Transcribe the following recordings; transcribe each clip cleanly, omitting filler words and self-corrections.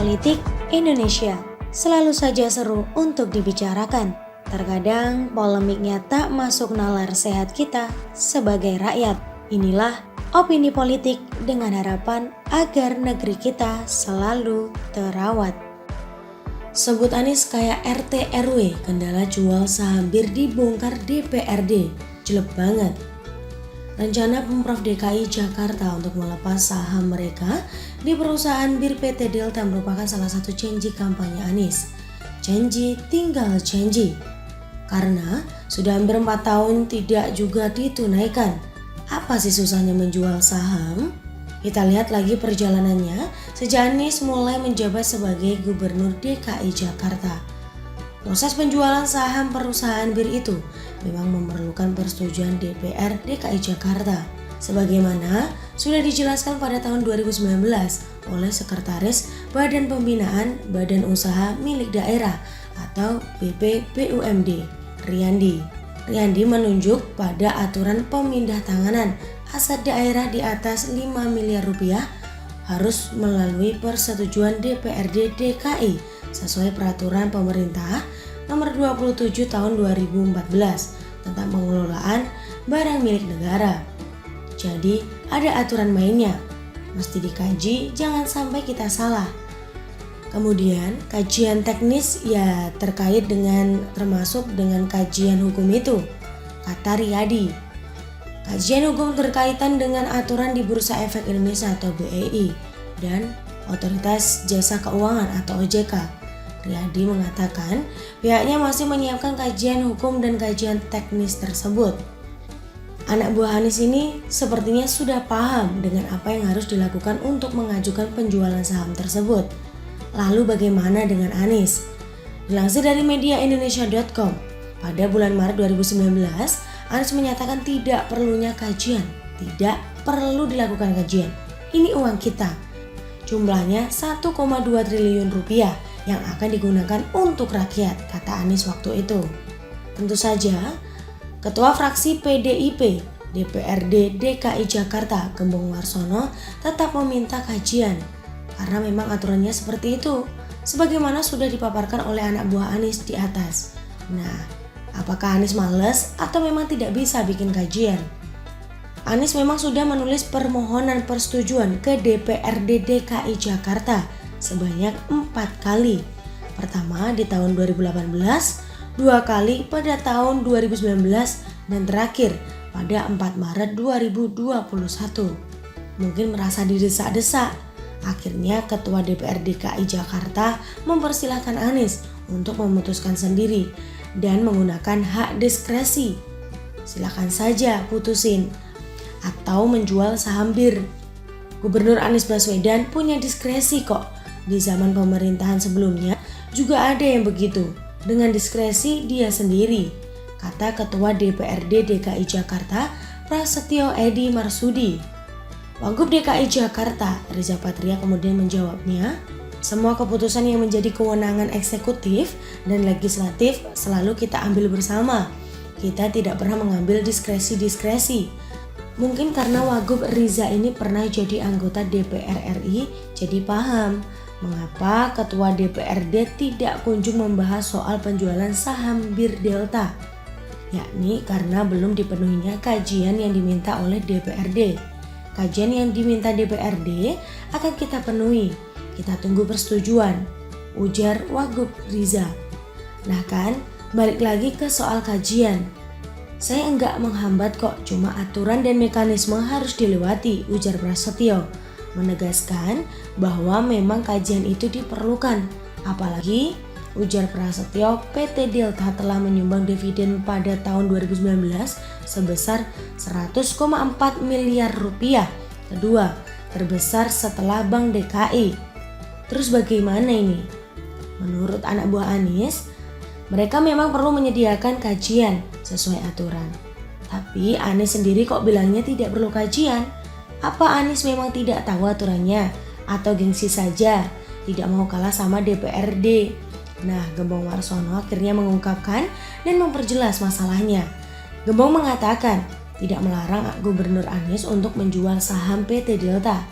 politik Indonesia selalu saja seru untuk dibicarakan. Terkadang polemiknya tak masuk nalar sehat kita sebagai rakyat. Inilah opini politik dengan harapan agar negeri kita selalu terawat. Sebut Anies kayak RT RW, kendala jual saham bir dibongkar DPRD, jelek banget. Rencana Pemprov DKI Jakarta untuk melepas saham mereka di perusahaan bir PT Delta merupakan salah satu janji kampanye Anies. Janji tinggal janji. Karena sudah hampir 4 tahun tidak juga ditunaikan. Apa sih susahnya menjual saham? Kita lihat lagi perjalanannya sejak Anies mulai menjabat sebagai Gubernur DKI Jakarta. Proses penjualan saham perusahaan bir itu memang memerlukan persetujuan DPR DKI Jakarta, sebagaimana sudah dijelaskan pada tahun 2019 oleh Sekretaris Badan Pembinaan Badan Usaha Milik Daerah atau BPBUMD, Riyandi. Riyandi menunjuk pada aturan pemindah tanganan aset daerah di atas 5 miliar rupiah harus melalui persetujuan DPRD DKI sesuai peraturan pemerintah nomor 27 tahun 2014 tentang pengelolaan barang milik negara. Jadi ada aturan mainnya, mesti dikaji, jangan sampai kita salah. Kemudian kajian teknis ya terkait dengan termasuk dengan kajian hukum itu, kata Riyadi. Kajian hukum terkaitan dengan aturan di Bursa Efek Indonesia atau BEI dan Otoritas Jasa Keuangan atau OJK. Riyadi mengatakan pihaknya masih menyiapkan kajian hukum dan kajian teknis tersebut. Anak buah Anies ini sepertinya sudah paham dengan apa yang harus dilakukan untuk mengajukan penjualan saham tersebut. Lalu bagaimana dengan Anies? Dilansir dari mediaindonesia.com, pada bulan Maret 2019, Anies menyatakan tidak perlunya kajian, tidak perlu dilakukan kajian. Ini uang kita. Jumlahnya 1,2 triliun rupiah yang akan digunakan untuk rakyat, kata Anies waktu itu. Tentu saja, Ketua Fraksi PDIP DPRD DKI Jakarta Gembong Warsono tetap meminta kajian karena memang aturannya seperti itu, sebagaimana sudah dipaparkan oleh anak buah Anies di atas. Nah, apakah Anies males atau memang tidak bisa bikin kajian? Anies memang sudah menulis permohonan persetujuan ke DPRD DKI Jakarta sebanyak 4 kali. Pertama di tahun 2018, 2 kali pada tahun 2019, dan terakhir pada 4 Maret 2021. Mungkin merasa didesak-desak. Akhirnya Ketua DPR DKI Jakarta mempersilahkan Anies untuk memutuskan sendiri dan menggunakan hak diskresi. Silakan saja putusin atau menjual saham bir. Gubernur Anies Baswedan punya diskresi kok. Di zaman pemerintahan sebelumnya juga ada yang begitu, dengan diskresi dia sendiri, kata Ketua DPRD DKI Jakarta Prasetyo Edi Marsudi. Wagub DKI Jakarta Riza Patria kemudian menjawabnya, semua keputusan yang menjadi kewenangan eksekutif dan legislatif selalu kita ambil bersama. Kita tidak pernah mengambil diskresi-diskresi. Mungkin karena Wagub Riza ini pernah jadi anggota DPR RI, jadi paham mengapa Ketua DPRD tidak kunjung membahas soal penjualan saham bir Delta, yakni karena belum dipenuhinya kajian yang diminta oleh DPRD. Kajian yang diminta DPRD akan kita penuhi, kita tunggu persetujuan, ujar Wagub Riza. Nah kan, balik lagi ke soal kajian. Saya enggak menghambat kok, cuma aturan dan mekanisme harus dilewati, ujar Prasetyo, menegaskan bahwa memang kajian itu diperlukan. Apalagi, ujar Prasetyo, PT Delta telah menyumbang dividen pada tahun 2019 sebesar 100,4 miliar rupiah, kedua terbesar setelah Bank DKI. Terus bagaimana ini? Menurut anak buah Anies, mereka memang perlu menyediakan kajian sesuai aturan. Tapi Anies sendiri kok bilangnya tidak perlu kajian? Apa Anies memang tidak tahu aturannya? Atau gengsi saja, tidak mau kalah sama DPRD? Nah, Gembong Warsono akhirnya mengungkapkan dan memperjelas masalahnya. Gembong mengatakan tidak melarang Gubernur Anies untuk menjual saham PT Delta.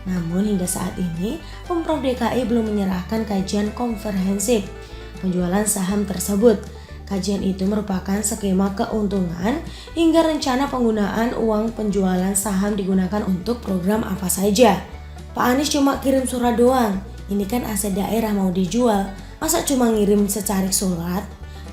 Namun hingga saat ini, Pemprov DKI belum menyerahkan kajian komprehensif penjualan saham tersebut. Kajian itu merupakan skema keuntungan hingga rencana penggunaan uang penjualan saham digunakan untuk program apa saja. Pak Anies cuma kirim surat doang, ini kan aset daerah mau dijual, masa cuma ngirim secarik surat?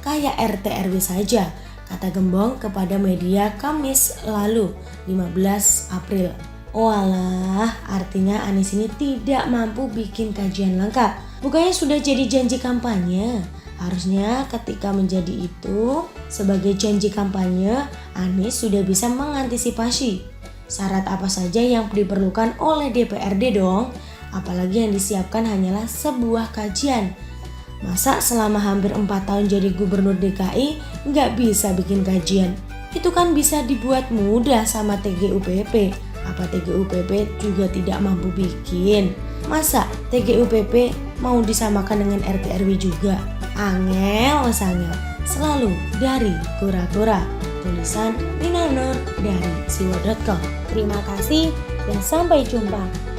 Kayak RT RW saja, kata Gembong kepada media Kamis lalu 15 April. Walah, artinya Anies ini tidak mampu bikin kajian lengkap. Bukannya sudah jadi janji kampanye. Harusnya ketika menjadi itu, sebagai janji kampanye, Anies sudah bisa mengantisipasi syarat apa saja yang diperlukan oleh DPRD dong. Apalagi yang disiapkan hanyalah sebuah kajian. Masa selama hampir 4 tahun jadi gubernur DKI nggak bisa bikin kajian? Itu kan bisa dibuat mudah sama TGUPP. Apa TGUPP juga tidak mampu bikin? Masa TGUPP mau disamakan dengan RT RW juga? Angel sangel. Selalu dari kura-kura. Tulisan Nina Nur dari siwa.com. Terima kasih dan sampai jumpa.